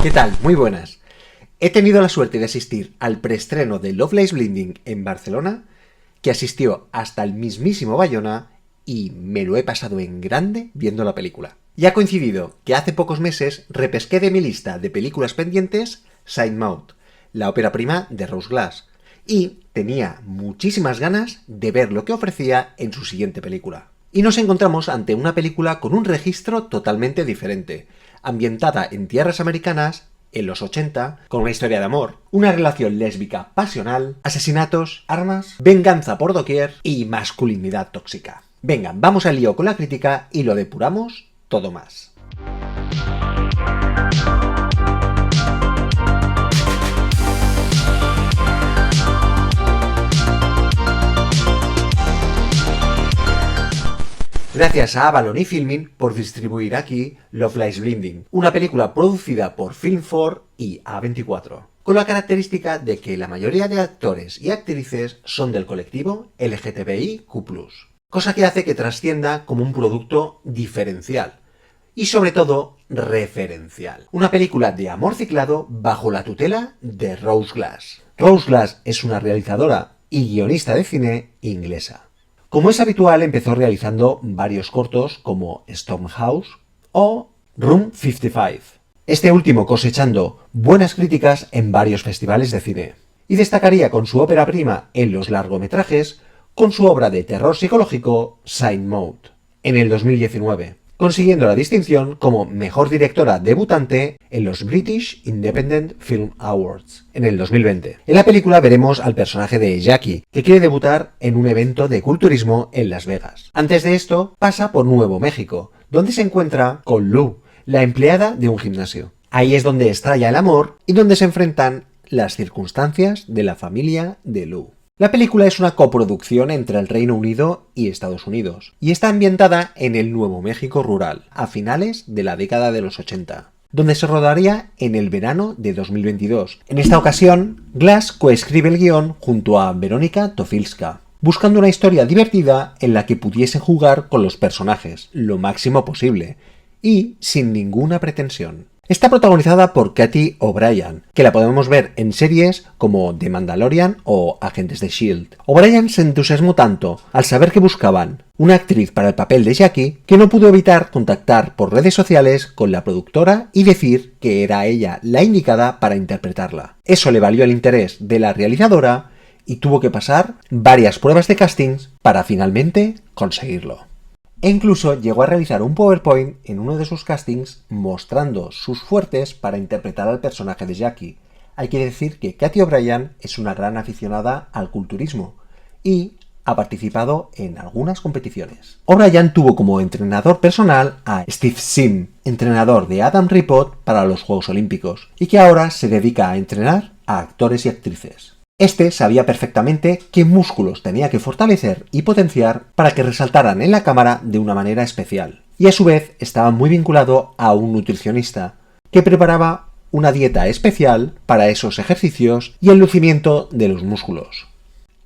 ¿Qué tal? Muy buenas. He tenido la suerte de asistir al preestreno de Love Lies Blinding en Barcelona, que asistió hasta el mismísimo Bayona, y me lo he pasado en grande viendo la película. Y ha coincidido que hace pocos meses repesqué de mi lista de películas pendientes Sidemouth, la ópera prima de Rose Glass, y tenía muchísimas ganas de ver lo que ofrecía en su siguiente película. Y nos encontramos ante una película con un registro totalmente diferente, ambientada en tierras americanas, en los 80, con una historia de amor, una relación lésbica pasional, asesinatos, armas, venganza por doquier y masculinidad tóxica. Venga, vamos al lío con la crítica y lo depuramos todo más. Gracias a Avalon y Filmin por distribuir aquí Love Lies Blinding, una película producida por Film 4 y A24, con la característica de que la mayoría de actores y actrices son del colectivo LGTBIQ+, cosa que hace que trascienda como un producto diferencial y sobre todo referencial. Una película de amor ciclado bajo la tutela de Rose Glass. Rose Glass es una realizadora y guionista de cine inglesa. Como es habitual, empezó realizando varios cortos como Stormhouse o Room 55, este último cosechando buenas críticas en varios festivales de cine. Y destacaría con su ópera prima en los largometrajes con su obra de terror psicológico Sidemouth en el 2019, consiguiendo la distinción como mejor directora debutante en los British Independent Film Awards en el 2020. En la película veremos al personaje de Jackie, que quiere debutar en un evento de culturismo en Las Vegas. Antes de esto, pasa por Nuevo México, donde se encuentra con Lou, la empleada de un gimnasio. Ahí es donde estalla el amor y donde se enfrentan las circunstancias de la familia de Lou. La película es una coproducción entre el Reino Unido y Estados Unidos, y está ambientada en el Nuevo México rural, a finales de la década de los 80, donde se rodaría en el verano de 2022. En esta ocasión, Glass coescribe el guión junto a Verónica Tofilska, buscando una historia divertida en la que pudiese jugar con los personajes lo máximo posible, y sin ninguna pretensión. Está protagonizada por Katy O'Brien, que la podemos ver en series como The Mandalorian o Agentes de S.H.I.E.L.D. O'Brien se entusiasmó tanto al saber que buscaban una actriz para el papel de Jackie que no pudo evitar contactar por redes sociales con la productora y decir que era ella la indicada para interpretarla. Eso le valió el interés de la realizadora y tuvo que pasar varias pruebas de castings para finalmente conseguirlo. E incluso llegó a realizar un PowerPoint en uno de sus castings mostrando sus fuertes para interpretar al personaje de Jackie. Hay que decir que Katy O'Brien es una gran aficionada al culturismo y ha participado en algunas competiciones. O'Brien tuvo como entrenador personal a Steve Sim, entrenador de Adam Rippon para los Juegos Olímpicos, y que ahora se dedica a entrenar a actores y actrices. Este sabía perfectamente qué músculos tenía que fortalecer y potenciar para que resaltaran en la cámara de una manera especial. Y a su vez estaba muy vinculado a un nutricionista que preparaba una dieta especial para esos ejercicios y el lucimiento de los músculos.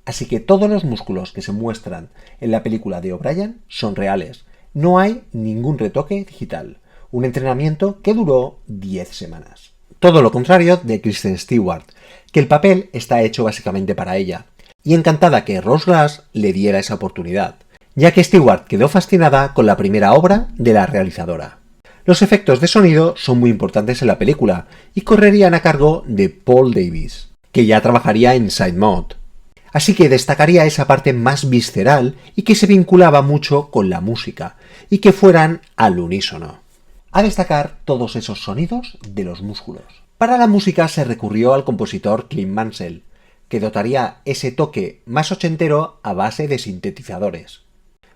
Así que todos los músculos que se muestran en la película de O'Brien son reales. No hay ningún retoque digital. Un entrenamiento que duró 10 semanas. Todo lo contrario de Kristen Stewart, que el papel está hecho básicamente para ella, y encantada que Rose Glass le diera esa oportunidad, ya que Stewart quedó fascinada con la primera obra de la realizadora. Los efectos de sonido son muy importantes en la película y correrían a cargo de Paul Davis, que ya trabajaría en Sidemouth. Así que destacaría esa parte más visceral y que se vinculaba mucho con la música, y que fueran al unísono. A destacar todos esos sonidos de los músculos. Para la música se recurrió al compositor Clint Mansell, que dotaría ese toque más ochentero a base de sintetizadores.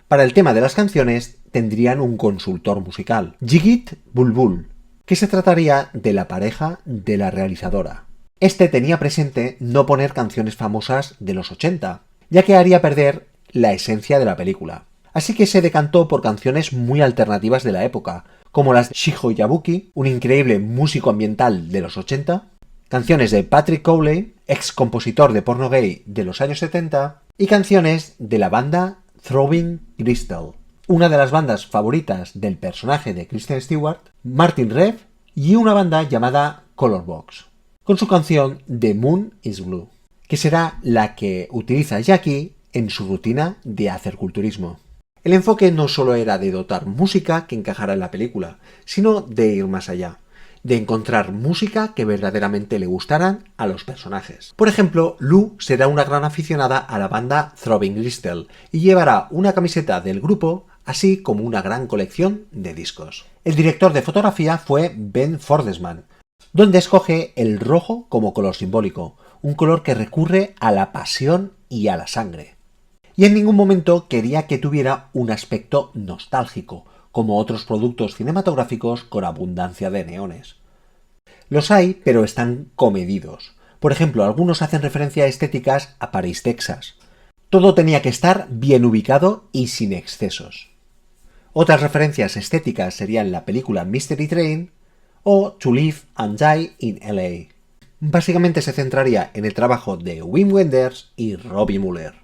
Para el tema de las canciones tendrían un consultor musical, Jigit Bulbul, que se trataría de la pareja de la realizadora. Este tenía presente no poner canciones famosas de los 80, ya que haría perder la esencia de la película. Así que se decantó por canciones muy alternativas de la época, como las de Shiho Yabuki, un increíble músico ambiental de los 80, canciones de Patrick Cowley, ex compositor de porno gay de los años 70, y canciones de la banda Throbbing Gristle, una de las bandas favoritas del personaje de Kristen Stewart, Martin Rev y una banda llamada Colorbox, con su canción The Moon is Blue, que será la que utiliza Jackie en su rutina de hacer culturismo. El enfoque no solo era de dotar música que encajara en la película, sino de ir más allá, de encontrar música que verdaderamente le gustaran a los personajes. Por ejemplo, Lou será una gran aficionada a la banda Throbbing Gristle y llevará una camiseta del grupo, así como una gran colección de discos. El director de fotografía fue Ben Fordesman, donde escoge el rojo como color simbólico, un color que recurre a la pasión y a la sangre. Y en ningún momento quería que tuviera un aspecto nostálgico, como otros productos cinematográficos con abundancia de neones. Los hay, pero están comedidos. Por ejemplo, algunos hacen referencia a estéticas a París, Texas. Todo tenía que estar bien ubicado y sin excesos. Otras referencias estéticas serían la película Mystery Train o To Live and Die in LA. Básicamente se centraría en el trabajo de Wim Wenders y Robbie Muller.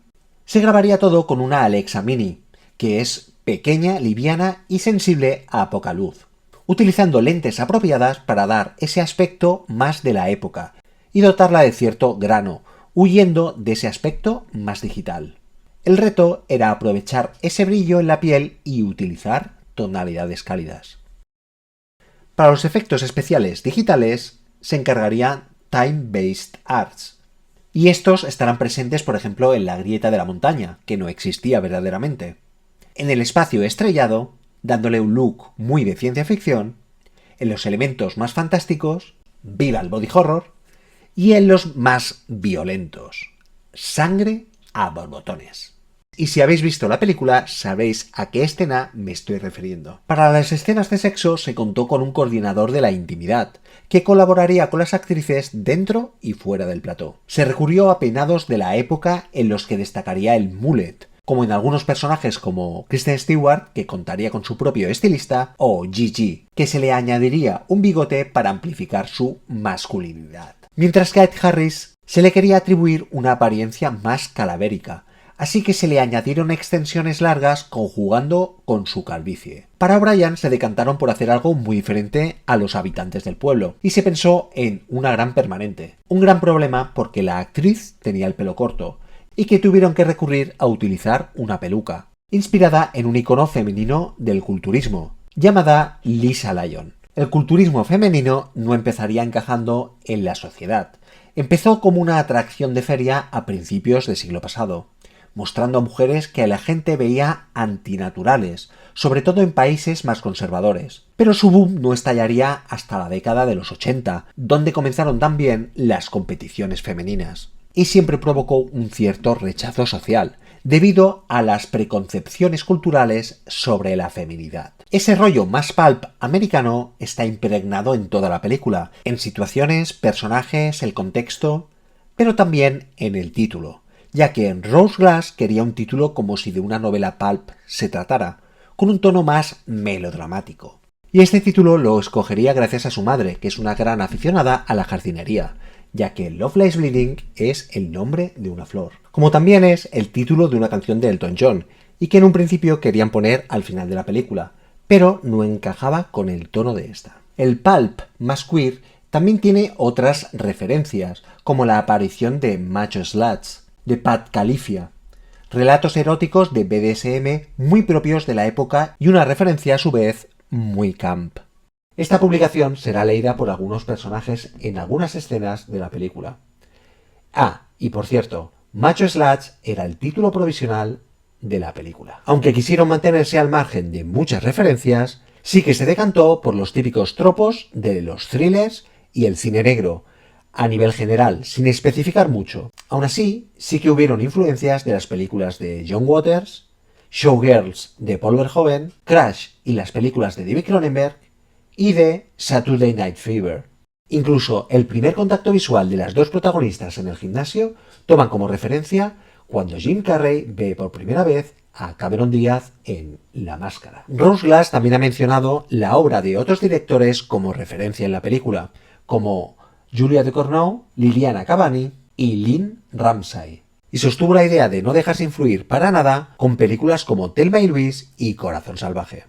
Se grabaría todo con una Alexa Mini, que es pequeña, liviana y sensible a poca luz, utilizando lentes apropiadas para dar ese aspecto más de la época y dotarla de cierto grano, huyendo de ese aspecto más digital. El reto era aprovechar ese brillo en la piel y utilizar tonalidades cálidas. Para los efectos especiales digitales se encargaría Time Based Arts, y estos estarán presentes, por ejemplo, en la grieta de la montaña, que no existía verdaderamente, en el espacio estrellado, dándole un look muy de ciencia ficción, en los elementos más fantásticos, viva el body horror, y en los más violentos, sangre a borbotones. Y si habéis visto la película, sabréis a qué escena me estoy refiriendo. Para las escenas de sexo se contó con un coordinador de la intimidad, que colaboraría con las actrices dentro y fuera del plató. Se recurrió a peinados de la época en los que destacaría el mullet, como en algunos personajes como Kristen Stewart, que contaría con su propio estilista, o Gigi, que se le añadiría un bigote para amplificar su masculinidad. Mientras que a Ed Harris se le quería atribuir una apariencia más calavérica, así que se le añadieron extensiones largas conjugando con su calvicie. Para O'Brien se decantaron por hacer algo muy diferente a los habitantes del pueblo, y se pensó en una gran permanente. Un gran problema porque la actriz tenía el pelo corto, y que tuvieron que recurrir a utilizar una peluca, inspirada en un icono femenino del culturismo, llamada Lisa Lyon. El culturismo femenino no empezaría encajando en la sociedad. Empezó como una atracción de feria a principios del siglo pasado, mostrando a mujeres que la gente veía antinaturales, sobre todo en países más conservadores. Pero su boom no estallaría hasta la década de los 80, donde comenzaron también las competiciones femeninas. Y siempre provocó un cierto rechazo social, debido a las preconcepciones culturales sobre la feminidad. Ese rollo más pulp americano está impregnado en toda la película, en situaciones, personajes, el contexto, pero también en el título, ya que Rose Glass quería un título como si de una novela pulp se tratara, con un tono más melodramático. Y este título lo escogería gracias a su madre, que es una gran aficionada a la jardinería, ya que Love Lies Bleeding es el nombre de una flor, como también es el título de una canción de Elton John, y que en un principio querían poner al final de la película, pero no encajaba con el tono de esta. El pulp más queer también tiene otras referencias, como la aparición de Macho Sluts, de Pat Califia, relatos eróticos de BDSM muy propios de la época y una referencia a su vez muy camp. Esta publicación será leída por algunos personajes en algunas escenas de la película. Ah, y por cierto, Macho Sluts era el título provisional de la película. Aunque quisieron mantenerse al margen de muchas referencias, sí que se decantó por los típicos tropos de los thrillers y el cine negro, a nivel general, sin especificar mucho. Aún así, sí que hubieron influencias de las películas de John Waters, Showgirls de Paul Verhoeven, Crash y las películas de David Cronenberg, y de Saturday Night Fever. Incluso el primer contacto visual de las dos protagonistas en el gimnasio toman como referencia cuando Jim Carrey ve por primera vez a Cameron Díaz en La Máscara. Rose Glass también ha mencionado la obra de otros directores como referencia en la película, como Julia Ducournau, Liliana Cavani y Lynn Ramsay. Y sostuvo la idea de no dejarse influir para nada con películas como Thelma y Louise y Corazón Salvaje.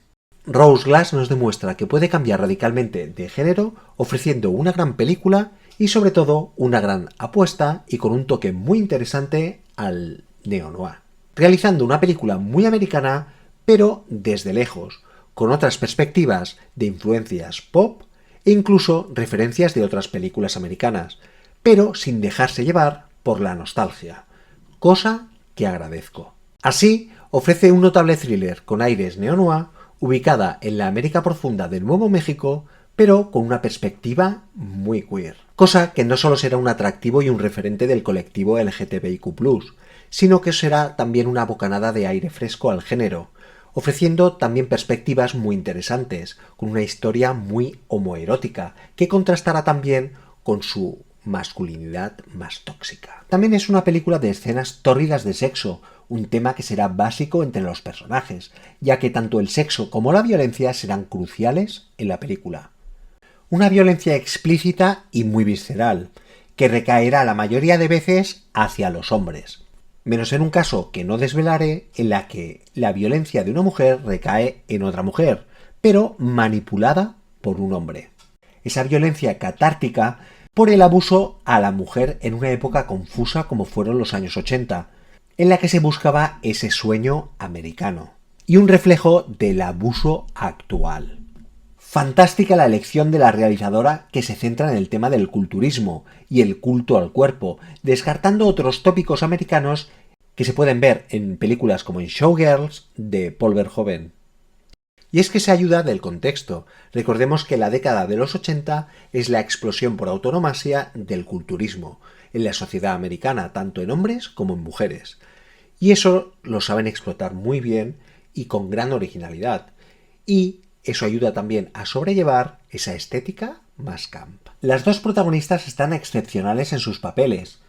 Rose Glass nos demuestra que puede cambiar radicalmente de género ofreciendo una gran película y sobre todo una gran apuesta y con un toque muy interesante al neo-noir. Realizando una película muy americana pero desde lejos, con otras perspectivas de influencias pop e incluso referencias de otras películas americanas, pero sin dejarse llevar por la nostalgia, cosa que agradezco. Así, ofrece un notable thriller con aires neo-noir, ubicada en la América profunda del Nuevo México, pero con una perspectiva muy queer. Cosa que no solo será un atractivo y un referente del colectivo LGTBIQ+, sino que será también una bocanada de aire fresco al género, ofreciendo también perspectivas muy interesantes, con una historia muy homoerótica, que contrastará también con su masculinidad más tóxica. También es una película de escenas tórridas de sexo, un tema que será básico entre los personajes, ya que tanto el sexo como la violencia serán cruciales en la película. Una violencia explícita y muy visceral, que recaerá la mayoría de veces hacia los hombres, menos en un caso que no desvelaré en la que la violencia de una mujer recae en otra mujer, pero manipulada por un hombre. Esa violencia catártica por el abuso a la mujer en una época confusa como fueron los años 80, en la que se buscaba ese sueño americano, y un reflejo del abuso actual. Fantástica la elección de la realizadora que se centra en el tema del culturismo y el culto al cuerpo, descartando otros tópicos americanos que se pueden ver en películas como en Showgirls de Paul Verhoeven. Y es que se ayuda del contexto. Recordemos que la década de los 80 es la explosión por autonomasia del culturismo en la sociedad americana, tanto en hombres como en mujeres. Y eso lo saben explotar muy bien y con gran originalidad. Y eso ayuda también a sobrellevar esa estética más camp. Las dos protagonistas están excepcionales en sus papeles,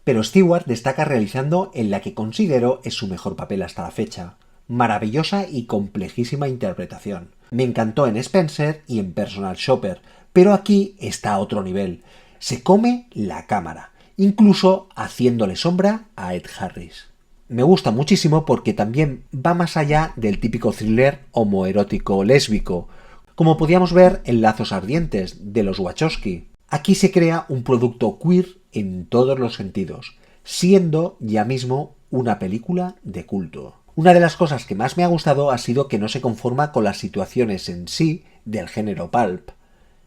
pero Stewart destaca realizando en la que considero es su mejor papel hasta la fecha. Maravillosa y complejísima interpretación. Me encantó en Spencer y en Personal Shopper, pero aquí está a otro nivel. Se come la cámara, incluso haciéndole sombra a Ed Harris. Me gusta muchísimo porque también va más allá del típico thriller homoerótico lésbico, como podíamos ver en Lazos Ardientes de los Wachowski. Aquí se crea un producto queer en todos los sentidos, siendo ya mismo una película de culto. Una de las cosas que más me ha gustado ha sido que no se conforma con las situaciones en sí del género pulp.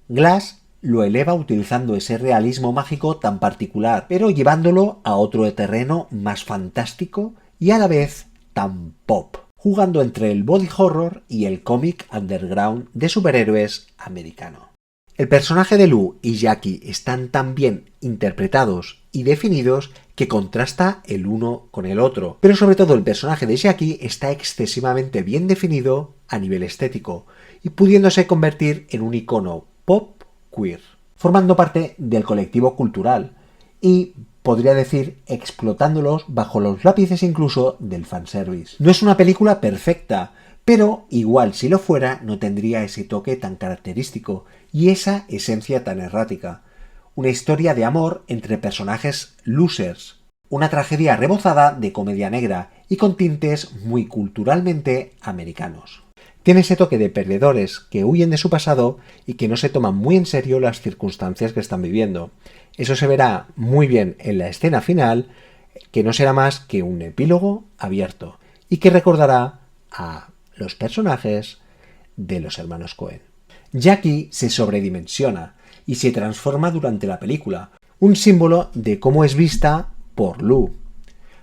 Glass lo eleva utilizando ese realismo mágico tan particular, pero llevándolo a otro terreno más fantástico y a la vez tan pop, jugando entre el body horror y el cómic underground de superhéroes americano. El personaje de Lou y Jackie están tan bien interpretados y definidos que contrasta el uno con el otro, pero sobre todo el personaje de Jackie está excesivamente bien definido a nivel estético y pudiéndose convertir en un icono pop queer, formando parte del colectivo cultural y, podría decir, explotándolos bajo los lápices incluso del fanservice. No es una película perfecta, pero igual si lo fuera no tendría ese toque tan característico y esa esencia tan errática. Una historia de amor entre personajes losers, una tragedia rebozada de comedia negra y con tintes muy culturalmente americanos. Tiene ese toque de perdedores que huyen de su pasado y que no se toman muy en serio las circunstancias que están viviendo. Eso se verá muy bien en la escena final, que no será más que un epílogo abierto y que recordará a los personajes de los hermanos Coen. Jackie se sobredimensiona y se transforma durante la película, un símbolo de cómo es vista por Lou.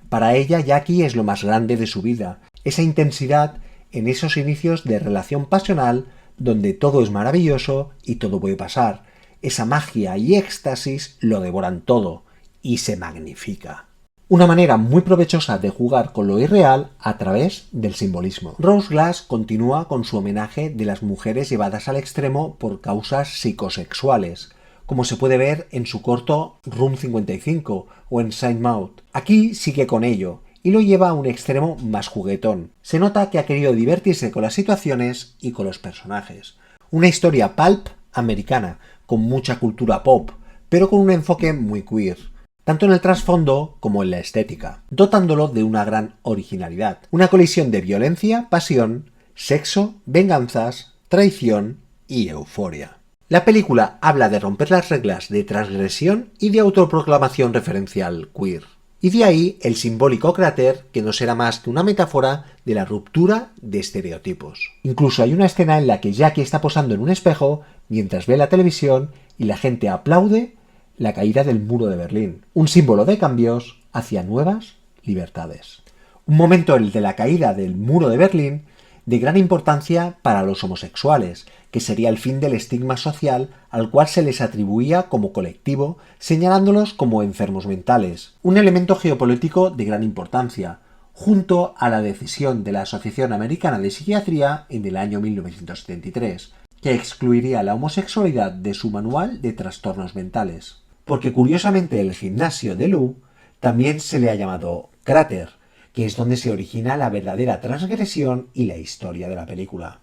Para ella, Jackie es lo más grande de su vida, esa intensidad en esos inicios de relación pasional donde todo es maravilloso y todo puede pasar. Esa magia y éxtasis lo devoran todo y se magnifica. Una manera muy provechosa de jugar con lo irreal a través del simbolismo. Rose Glass continúa con su homenaje de las mujeres llevadas al extremo por causas psicosexuales, como se puede ver en su corto Room 55 o en Saint Maud. Aquí sigue con ello y lo lleva a un extremo más juguetón. Se nota que ha querido divertirse con las situaciones y con los personajes. Una historia pulp americana, con mucha cultura pop, pero con un enfoque muy queer, tanto en el trasfondo como en la estética, dotándolo de una gran originalidad. Una colisión de violencia, pasión, sexo, venganzas, traición y euforia. La película habla de romper las reglas de transgresión y de autoproclamación referencial queer. Y de ahí el simbólico cráter, que no será más que una metáfora de la ruptura de estereotipos. Incluso hay una escena en la que Jackie está posando en un espejo mientras ve la televisión y la gente aplaude la caída del muro de Berlín, un símbolo de cambios hacia nuevas libertades. Un momento, el de la caída del muro de Berlín, de gran importancia para los homosexuales, que sería el fin del estigma social al cual se les atribuía como colectivo, señalándolos como enfermos mentales. Un elemento geopolítico de gran importancia, junto a la decisión de la Asociación Americana de Psiquiatría en el año 1973, que excluiría la homosexualidad de su manual de trastornos mentales. Porque curiosamente el gimnasio de Lou también se le ha llamado cráter, que es donde se origina la verdadera transgresión y la historia de la película.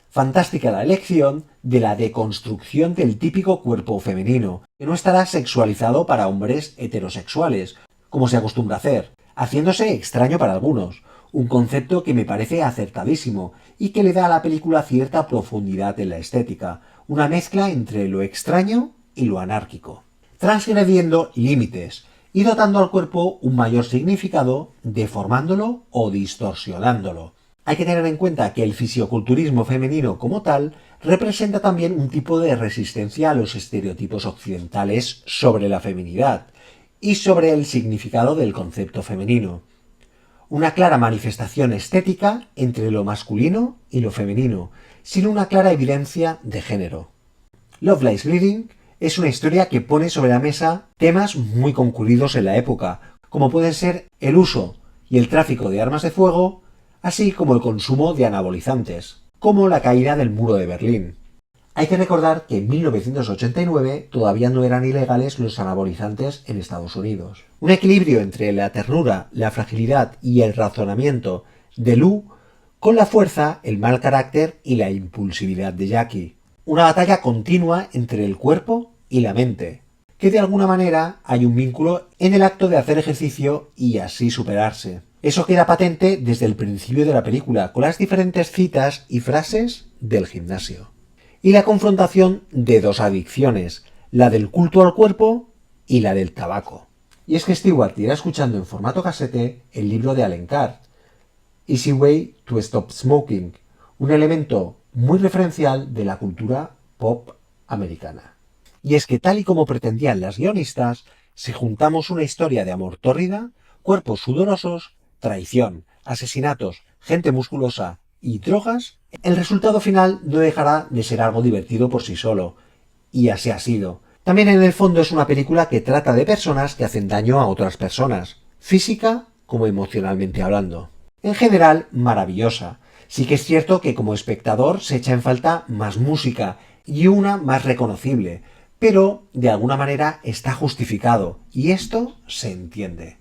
Fantástica la elección de la deconstrucción del típico cuerpo femenino, que no estará sexualizado para hombres heterosexuales, como se acostumbra a hacer, haciéndose extraño para algunos, un concepto que me parece acertadísimo y que le da a la película cierta profundidad en la estética, una mezcla entre lo extraño y lo anárquico, transgrediendo límites y dotando al cuerpo un mayor significado, deformándolo o distorsionándolo. Hay que tener en cuenta que el fisioculturismo femenino como tal representa también un tipo de resistencia a los estereotipos occidentales sobre la feminidad y sobre el significado del concepto femenino. Una clara manifestación estética entre lo masculino y lo femenino, sin una clara evidencia de género. Love Lies Bleeding es una historia que pone sobre la mesa temas muy concurridos en la época, como pueden ser el uso y el tráfico de armas de fuego, así como el consumo de anabolizantes, como la caída del muro de Berlín. Hay que recordar que en 1989 todavía no eran ilegales los anabolizantes en Estados Unidos. Un equilibrio entre la ternura, la fragilidad y el razonamiento de Lou con la fuerza, el mal carácter y la impulsividad de Jackie. Una batalla continua entre el cuerpo y la mente, que de alguna manera hay un vínculo en el acto de hacer ejercicio y así superarse. Eso queda patente desde el principio de la película, con las diferentes citas y frases del gimnasio. Y la confrontación de dos adicciones, la del culto al cuerpo y la del tabaco. Y es que Stewart irá escuchando en formato casete el libro de Allen Carr, Easy Way to Stop Smoking, un elemento muy referencial de la cultura pop americana. Y es que tal y como pretendían las guionistas, si juntamos una historia de amor tórrida, cuerpos sudorosos, traición, asesinatos, gente musculosa y drogas, el resultado final no dejará de ser algo divertido por sí solo. Y así ha sido. También en el fondo es una película que trata de personas que hacen daño a otras personas, física como emocionalmente hablando. En general, maravillosa. Sí que es cierto que como espectador se echa en falta más música y una más reconocible, pero de alguna manera está justificado y esto se entiende.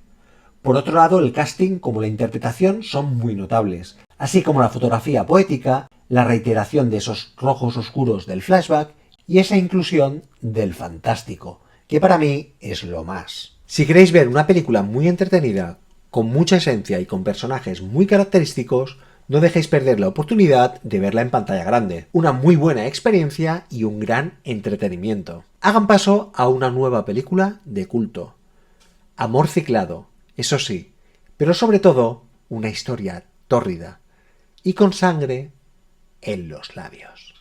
Por otro lado, el casting como la interpretación son muy notables, así como la fotografía poética, la reiteración de esos rojos oscuros del flashback y esa inclusión del fantástico, que para mí es lo más. Si queréis ver una película muy entretenida, con mucha esencia y con personajes muy característicos, no dejéis perder la oportunidad de verla en pantalla grande. Una muy buena experiencia y un gran entretenimiento. Hagan paso a una nueva película de culto. Amor ciclado, eso sí, pero sobre todo una historia tórrida y con sangre en los labios.